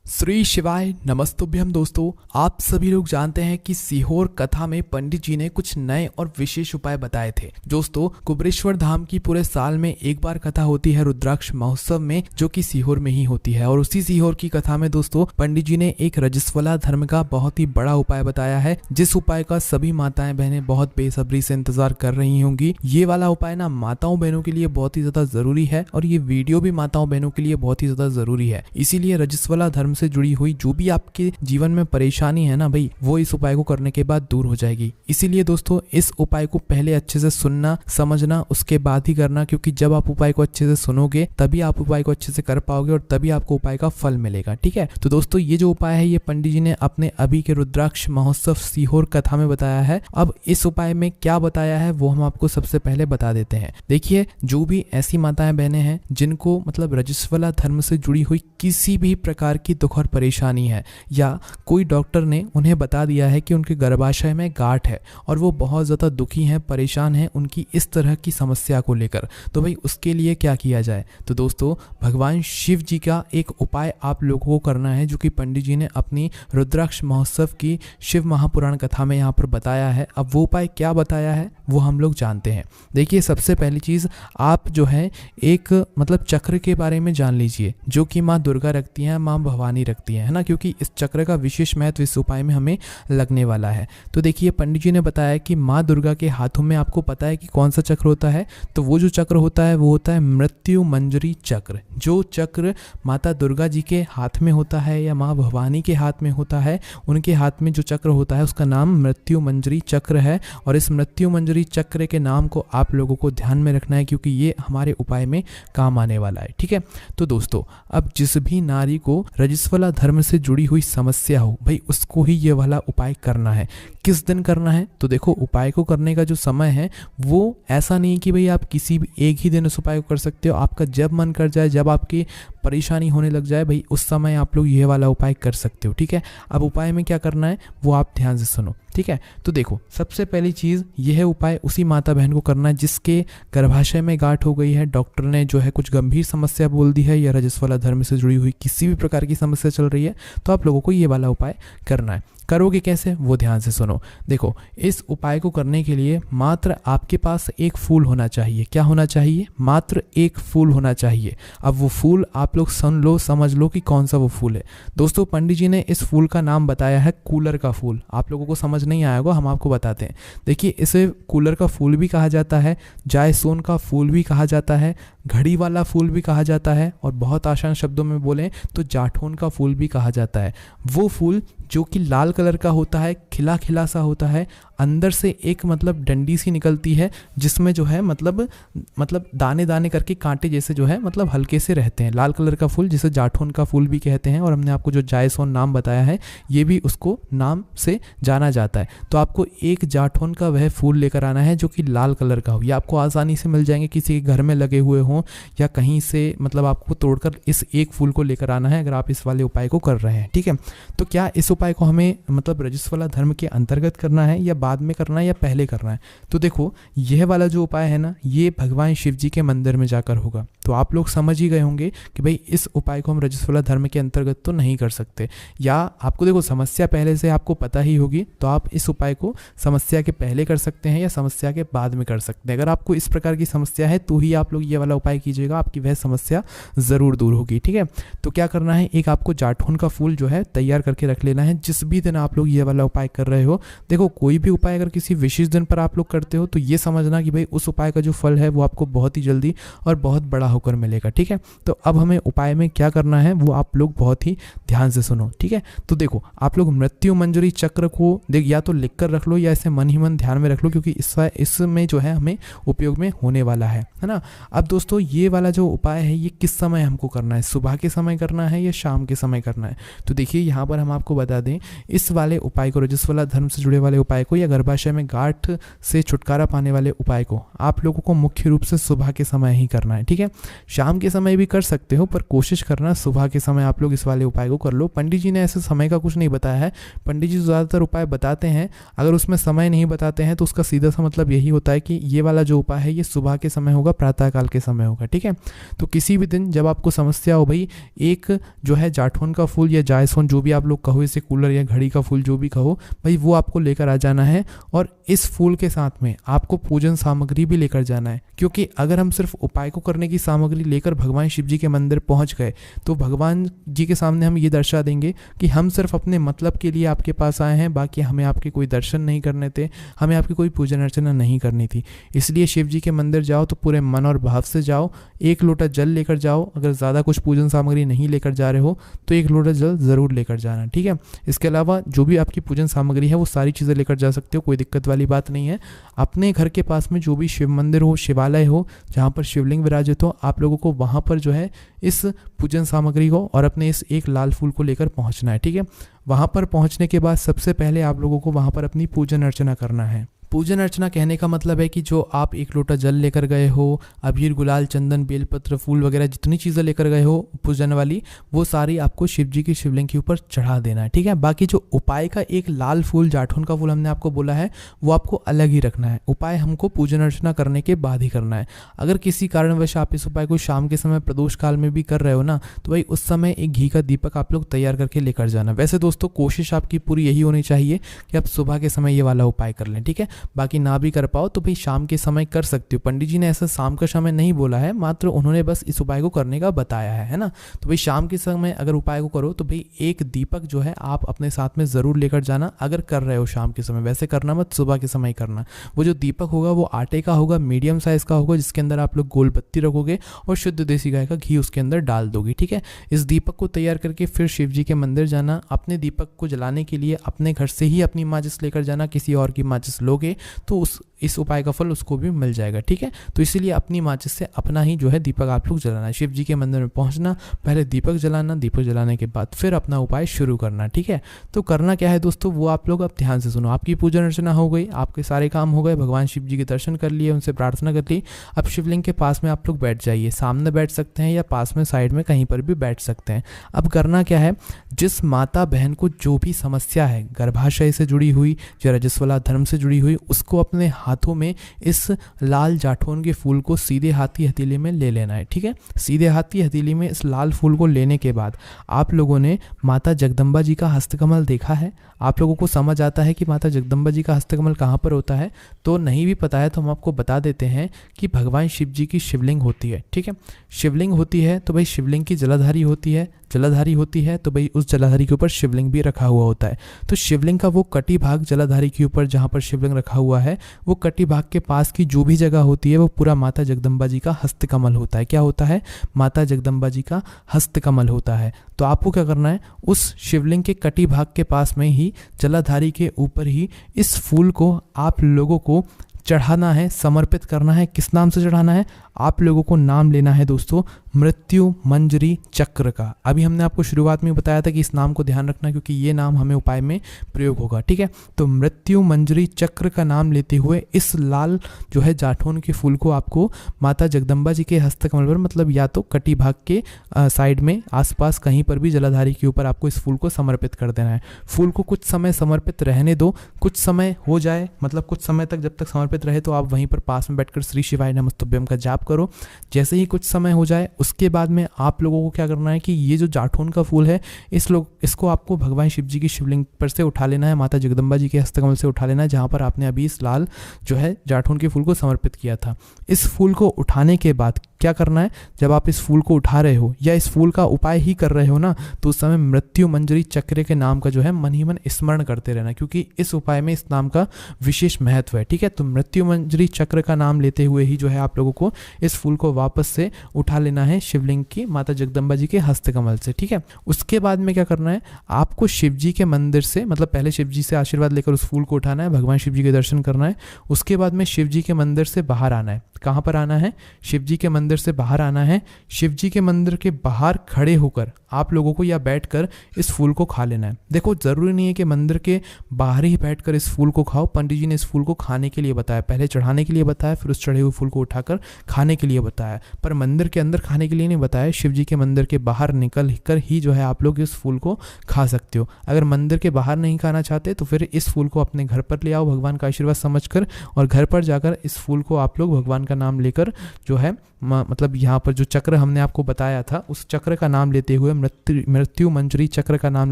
श्री शिवाय नमस्तुभ्यम। दोस्तों, आप सभी लोग जानते हैं कि सीहोर कथा में पंडित जी ने कुछ नए और विशेष उपाय बताए थे। दोस्तों, कुबरेश्वर धाम की पूरे साल में एक बार कथा होती है रुद्राक्ष महोत्सव में, जो कि सीहोर में ही होती है। और उसी सीहोर की कथा में दोस्तों पंडित जी ने एक रजस्वला धर्म का बहुत ही बड़ा उपाय बताया है, जिस उपाय का सभी माताएं बहनें बहुत बेसब्री से इंतजार कर रही होंगी। ये वाला उपाय ना माताओं बहनों के लिए बहुत ही ज्यादा जरूरी है और ये वीडियो भी माताओं बहनों के लिए बहुत ही ज्यादा जरूरी है। इसीलिए रजस्वला धर्म से जुड़ी हुई जो भी आपके जीवन में परेशानी है ना भाई, वो इस उपाय को करने के बाद दूर हो जाएगी। इसीलिए दोस्तों इस उपाय को पहले अच्छे से सुनना समझना, उसके बाद ही करना, क्योंकि जब आप उपाय को अच्छे से सुनोगे तभी आप उपाय को अच्छे से कर पाओगे और तभी आपको उपाय का फल मिलेगा। ठीक है, तो दोस्तों ये जो उपाय है ये पंडित जी ने अपने अभी के रुद्राक्ष महोत्सव सीहोर कथा में बताया है। अब इस उपाय में क्या बताया है वो हम आपको सबसे पहले बता देते हैं। देखिए, जो भी ऐसी माताएं बहनें हैं जिनको मतलब रजस्वला धर्म से जुड़ी हुई किसी भी प्रकार की दुख और परेशानी है, या कोई डॉक्टर ने उन्हें बता दिया है कि उनके गर्भाशय में गांठ है और वो बहुत ज़्यादा दुखी हैं, परेशान हैं उनकी इस तरह की समस्या को लेकर, तो भाई उसके लिए क्या किया जाए। तो दोस्तों भगवान शिव जी का एक उपाय आप लोगों को करना है, जो कि पंडित जी ने अपनी रुद्राक्ष महोत्सव की शिव महापुराण कथा में यहाँ पर बताया है। अब वो उपाय क्या बताया है वो हम लोग जानते हैं। देखिए, सबसे पहली चीज़ आप जो है एक मतलब चक्र के बारे में जान लीजिए, जो कि माँ दुर्गा रखती हैं, माँ भवानी रखती है ना, क्योंकि इस चक्र का विशेष महत्व इस उपाय में हमें लगने वाला है। तो देखिए, पंडित जी ने बताया कि माँ दुर्गा के हाथों में आपको पता है कि कौन सा चक्र होता है। तो वो जो चक्र होता है वो होता है मृत्यु मंजरी चक्र। जो चक्र माता दुर्गा जी के हाथ में होता है या माँ भवानी के हाथ में होता है, उनके हाथ में जो चक्र होता है उसका नाम मृत्यु मंजरी चक्र है। और इस मृत्यु मंजरी चक्र के नाम को आप लोगों को ध्यान में रखना है, क्योंकि ये हमारे उपाय में काम आने वाला है। ठीक है, तो दोस्तों अब जिस भी नारी को रजस्वला धर्म से जुड़ी हुई समस्या हो, भाई उसको ही ये वाला उपाय करना है। किस दिन करना है? तो देखो, उपाय को करने का जो समय है वो ऐसा नहीं कि भाई आप किसी भी एक ही दिन उस उपाय को कर सकते हो। आपका जब मन कर जाए, जब आपकी परेशानी होने लग जाए, भाई उस समय आप लोग ये वाला उपाय कर सकते हो। ठीक है, अब उपाय में क्या करना है वो आप ध्यान से सुनो। ठीक है, तो देखो, सबसे पहली चीज़ यह उपाय उसी माता बहन को करना है जिसके गर्भाशय में गांठ हो गई है। डॉक्टर ने जो है कुछ गंभीर समस्या बोल दी है, या रजस्वला धर्म से जुड़ी हुई किसी भी प्रकार की समस्या चल रही है, तो आप लोगों को ये वाला उपाय करना है। करोगे कैसे वो ध्यान से सुनो। देखो, इस उपाय को करने के लिए मात्र आपके पास एक फूल होना चाहिए। क्या होना चाहिए? मात्र एक फूल होना चाहिए। अब वो फूल आप लोग सुन लो, समझ लो कि कौन सा वो फूल है। दोस्तों पंडित जी ने इस फूल का नाम बताया है कूलर का फूल। आप लोगों को समझ नहीं आया होगा, हम आपको बताते हैं। देखिए, इसे कूलर का फूल भी कहा जाता है, जायसोन का फूल भी कहा जाता है, घड़ी वाला फूल भी कहा जाता है, और बहुत आसान शब्दों में बोलें तो जाठोन का फूल भी कहा जाता है। वो फूल जो कि लाल कलर का होता है, खिला खिला सा होता है, अंदर से एक मतलब डंडी सी निकलती है, जिसमें जो है मतलब दाने दाने करके कांटे जैसे जो है मतलब हल्के से रहते हैं। लाल कलर का फूल जिसे जाठोन का फूल भी कहते हैं, और हमने आपको जो जायसोन नाम बताया है ये भी उसको नाम से जाना जाता है। तो आपको एक जाठोन का वह फूल लेकर आना है जो कि लाल कलर का हो। ये आपको आसानी से मिल जाएंगे, किसी के घर में लगे हुए हों या कहीं से, मतलब आपको तोड़कर इस एक फूल को लेकर आना है अगर आप इस वाले उपाय को कर रहे हैं। ठीक है, तो क्या इस उपाय को हमें मतलब रजस्वला धर्म के अंतर्गत करना है, या बाद में करना है, या पहले करना है? तो देखो, यह वाला जो उपाय है ना, ये भगवान शिव जी के मंदिर में जाकर होगा। तो आप लोग समझ ही गए होंगे कि भाई इस उपाय को हम रजस्वला धर्म के अंतर्गत तो नहीं कर सकते, या आपको देखो समस्या पहले से आपको पता ही होगी, तो आप इस उपाय को समस्या के पहले कर सकते हैं या समस्या के बाद में कर सकते हैं। अगर आपको इस प्रकार की समस्या है तो ही आप लोग ये वाला उपाय कीजिएगा, आपकी वह समस्या ज़रूर दूर होगी। ठीक है, तो क्या करना है, एक आपको जाठोन का फूल जो है तैयार करके रख लेना है। जिस भी दिन आप लोग ये वाला उपाय कर रहे हो, देखो कोई भी उपाय अगर किसी विशेष दिन पर आप लोग करते हो तो ये समझना कि भाई उस उपाय का जो फल है वो आपको बहुत ही जल्दी और बहुत बड़ा होकर मिलेगा। ठीक है, तो अब हमें उपाय में क्या करना है वो आप लोग बहुत ही ध्यान से सुनो। ठीक है, तो देखो, आप लोग मृत्यु मंजरी चक्र को या तो लिख कर रख लो या इसे मन ही मन ध्यान में रख लो, क्योंकि इसमें जो है हमें उपयोग में होने वाला है ना। अब दोस्तों ये वाला जो उपाय है ये किस समय हमको करना है? सुबह के समय करना है या शाम के समय करना है? तो देखिए, यहाँ पर हम आपको बता दें, इस वाले उपाय को, रजस्वला धर्म से जुड़े वाले उपाय को या गर्भाशय में गांठ से छुटकारा पाने वाले उपाय को आप लोगों को मुख्य रूप से सुबह के समय ही करना है। ठीक है, शाम के समय भी कर सकते हो, पर कोशिश करना सुबह के समय आप लोग इस वाले उपाय को कर लो। पंडित जी ने ऐसे समय का कुछ नहीं बताया है। पंडित जी ज़्यादातर उपाय बताते हैं, अगर उसमें समय नहीं बताते हैं तो उसका सीधा सा मतलब यही होता है कि ये वाला जो उपाय है ये सुबह के समय होगा, प्रातःकाल के समय होगा। ठीक है, तो किसी भी दिन जब आपको समस्या हो भाई, एक जो है जाठौन का फूल या जायसोन जो भी आप लोग कहो, इसे कूलर या घड़ी का फूल जो भी कहो भाई, वो आपको लेकर आ जाना है। और इस फूल के साथ में आपको पूजन सामग्री भी लेकर जाना है, क्योंकि अगर हम सिर्फ उपाय को करने की सामग्री लेकर भगवान शिव जी के मंदिर पहुंच गए तो भगवान जी के सामने हम ये दर्शा देंगे कि हम सिर्फ अपने मतलब के लिए आपके पास आए हैं, बाकी हमें आपके कोई दर्शन नहीं करने थे, हमें आपकी कोई पूजन अर्चना नहीं करनी थी। इसलिए शिव जी के मंदिर जाओ तो पूरे मन और भाव से जाओ। एक लोटा जल लेकर जाओ, अगर ज़्यादा कुछ पूजन सामग्री नहीं लेकर जा रहे हो तो एक लोटा जल ज़रूर लेकर जाना। ठीक है, इसके अलावा जो भी आपकी पूजन सामग्री है वो सारी चीज़ें लेकर जा सकते हो, कोई दिक्कत वाली बात नहीं है। अपने घर के पास में जो भी शिव मंदिर हो, शिवालय हो, जहाँ पर शिवलिंग विराजित हो, आप लोगों को वहाँ पर जो है इस पूजन सामग्री को और अपने इस एक लाल फूल को लेकर पहुँचना है। ठीक है, वहाँ पर पहुँचने के बाद सबसे पहले आप लोगों को वहाँ पर अपनी पूजन अर्चना करना है। पूजन अर्चना कहने का मतलब है कि जो आप एक लोटा जल लेकर गए हो, अबीर गुलाल चंदन बेलपत्र फूल वगैरह जितनी चीज़ें लेकर गए हो पूजन वाली, वो सारी आपको शिव जी की शिवलिंग के ऊपर चढ़ा देना है। ठीक है, बाकी जो उपाय का एक लाल फूल जाठौन का फूल हमने आपको बोला है वो आपको अलग ही रखना है। उपाय हमको पूजन अर्चना करने के बाद ही करना है। अगर किसी कारणवश आप इस उपाय को शाम के समय प्रदोष काल में भी कर रहे हो ना, तो भाई उस समय एक घी का दीपक आप लोग तैयार करके लेकर जाना। वैसे दोस्तों कोशिश आपकी पूरी यही होनी चाहिए कि आप सुबह के समय ये वाला उपाय कर लें। ठीक है, बाकी ना भी कर पाओ तो भाई शाम के समय कर सकते हो। पंडित जी ने ऐसा शाम का समय नहीं बोला है, मात्र उन्होंने बस इस उपाय को करने का बताया है ना। तो भाई शाम के समय अगर उपाय को करो तो भाई एक दीपक जो है आप अपने साथ में ज़रूर लेकर जाना, अगर कर रहे हो शाम के समय। वैसे करना मत, सुबह के समय करना। वो जो दीपक होगा वो आटे का होगा, मीडियम साइज़ का होगा, जिसके अंदर आप लोग गोल बत्ती रखोगे और शुद्ध देसी गाय का घी उसके अंदर डाल दोगे। ठीक है, इस दीपक को तैयार करके फिर शिव जी के मंदिर जाना। अपने दीपक को जलाने के लिए अपने घर से ही अपनी माचिस लेकर जाना, किसी और की माचिस लोगे तो इस उपाय का फल उसको भी मिल जाएगा। ठीक है, तो इसीलिए अपनी माचिस से अपना ही जो है दीपक आप लोग जलाना है। शिव जी के मंदिर में पहुंचना, पहले दीपक जलाना, दीपक जलाने के बाद फिर अपना उपाय शुरू करना। ठीक है, तो करना क्या है दोस्तों वो आप लोग अब ध्यान से सुनो। आपकी पूजन अर्चना हो गई, आपके सारे काम हो गए, भगवान शिव जी के दर्शन कर लिए, उनसे प्रार्थना कर ली। अब शिवलिंग के पास में आप लोग बैठ जाइए। सामने बैठ सकते हैं या पास में साइड में कहीं पर भी बैठ सकते हैं। अब करना क्या है, जिस माता बहन को जो भी समस्या है गर्भाशय से जुड़ी हुई या रजस्वला धर्म से जुड़ी हुई, उसको अपने हाथों में इस लाल जाठौन के फूल को सीधे हाथी हथेली में ले लेना है। ठीक है, सीधे हाथी हथेली में इस लाल फूल को लेने के बाद आप लोगों ने माता जगदम्बा जी का हस्तकमल देखा है? आप लोगों को समझ आता है कि माता जगदम्बा जी का हस्तकमल कहाँ पर होता है? तो नहीं भी पता है तो हम आपको बता देते हैं कि भगवान शिव जी की शिवलिंग होती है। ठीक है, शिवलिंग होती है तो भाई शिवलिंग की जलाधारी होती है, जलाधारी होती है तो भाई उस जलाधारी के ऊपर शिवलिंग भी रखा हुआ होता है। तो शिवलिंग का वो कटी भाग जलाधारी के ऊपर जहाँ पर शिवलिंग रखा हुआ है, वो कटी भाग के पास की जो भी जगह होती है वो पूरा माता जगदम्बा जी का हस्तकमल होता है। क्या होता है? माता जगदम्बा जी का हस्तकमल होता है। तो आपको क्या करना है, उस शिवलिंग के कटी भाग के पास में ही जलाधारी के ऊपर ही इस फूल को आप लोगों को चढ़ाना है, समर्पित करना है। किस नाम से चढ़ाना है? आप लोगों को नाम लेना है दोस्तों मृत्यु मंजरी चक्र का। अभी हमने आपको शुरुआत में बताया था कि इस नाम को ध्यान रखना क्योंकि ये नाम हमें उपाय में प्रयोग होगा। ठीक है, तो मृत्यु मंजरी चक्र का नाम लेते हुए इस लाल जो है जाठौन के फूल को आपको माता जगदम्बा जी के हस्तकमल पर, मतलब या तो कटी भाग के साइड में आसपास कहीं पर भी जलाधारी के ऊपर आपको इस फूल को समर्पित कर देना है। फूल को कुछ समय समर्पित रहने दो, कुछ समय हो जाए, मतलब कुछ समय तक जब तक समर्पित रहे तो आप वहीं पर पास में बैठकर श्री शिवाय नमस्तुभ्यम का जाप करो। जैसे ही कुछ समय हो जाए उसके बाद में आप लोगों को क्या करना है कि ये जो जाठौन का फूल है इसको आपको भगवान शिव जी की शिवलिंग पर से उठा लेना है, माता जगदम्बा जी के हस्तकमल से उठा लेना है, जहाँ पर आपने अभी इस लाल जो है जाठौन के फूल को समर्पित किया था। इस फूल को उठाने के बाद क्या करना है, जब आप इस फूल को उठा रहे हो या इस फूल का उपाय ही कर रहे हो ना, तो उस समय मृत्यु मंजरी चक्र के नाम का जो है मन ही मन स्मरण करते रहना, क्योंकि इस उपाय में इस नाम का विशेष महत्व है। ठीक है, तो मृत्यु मंजरी चक्र का नाम लेते हुए ही जो है आप लोगों को इस फूल को वापस से उठा लेना है शिवलिंग की माता जगदम्बा जी के हस्तकमल से। ठीक है, उसके बाद में क्या करना है, आपको शिव जी के मंदिर से, मतलब पहले शिव जी से आशीर्वाद लेकर उस फूल को उठाना है, भगवान शिव जी के दर्शन करना है। उसके बाद में शिव जी के मंदिर से बाहर आना है। कहाँ पर आना है? शिव जी के मंदिर मंदिर से बाहर आना है। शिव जी के मंदिर के बाहर खड़े होकर आप लोगों को या बैठकर इस फूल को खा लेना है। देखो, ज़रूरी नहीं है कि मंदिर के बाहर ही बैठकर इस फूल को खाओ। पंडित जी ने इस फूल को खाने के लिए बताया, पहले चढ़ाने के लिए बताया, फिर उस चढ़े हुए फूल को उठाकर खाने के लिए बताया, पर मंदिर के अंदर खाने के लिए नहीं बताया। शिव जी के मंदिर के बाहर निकल कर ही जो है आप लोग इस फूल को खा सकते हो। अगर मंदिर के बाहर नहीं खाना चाहते तो फिर इस फूल को अपने घर पर ले आओ भगवान का आशीर्वाद समझकर, और घर पर जाकर इस फूल को आप लोग भगवान का नाम लेकर जो है मतलब यहाँ पर जो चक्र हमने आपको बताया था उस चक्र का नाम लेते हुए, मृत्यु मंजरी चक्र का नाम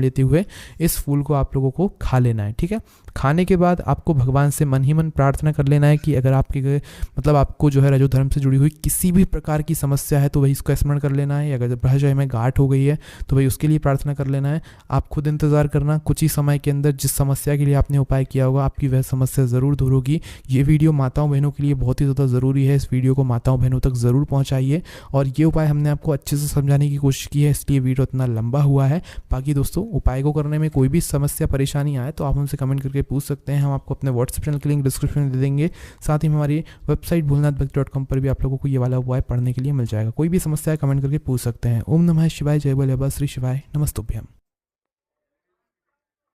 लेते हुए इस फूल को आप लोगों को खा लेना है। ठीक है, खाने के बाद आपको भगवान से मन ही मन प्रार्थना कर लेना है कि अगर आपके मतलब आपको जो है रजो धर्म से जुड़ी हुई किसी भी प्रकार की समस्या है तो वही इसका स्मरण कर लेना है। अगर भाषा में गांठ हो गई है तो भाई उसके लिए प्रार्थना कर लेना है। आप खुद इंतज़ार करना, कुछ ही समय के अंदर जिस समस्या के लिए आपने उपाय किया होगा आपकी वह समस्या ज़रूर दूर होगी। ये वीडियो माताओं बहनों के लिए बहुत ही ज़्यादा ज़रूरी है। इस वीडियो को माताओं बहनों तक ज़रूर पहुँचाइए, और ये उपाय हमने आपको अच्छे से समझाने की कोशिश की है, इसलिए वीडियो इतना लंबा हुआ है। बाकी दोस्तों, उपाय को करने में कोई भी समस्या परेशानी आए तो आप हमसे कमेंट करके पूछ सकते हैं। हम आपको अपने व्हाट्सएप चैनल की लिंक डिस्क्रिप्शन में दे देंगे। साथ ही हमारी वेबसाइट भोलेनाथभक्त.com पर भी आप लोगों को ये वाला उपाय पढ़ने के लिए मिल जाएगा। कोई भी समस्या है कमेंट करके पूछ सकते हैं। ओम नमः शिवाय, जय बोले बाबा श्री शिवाय, नमस्तुभ्यम।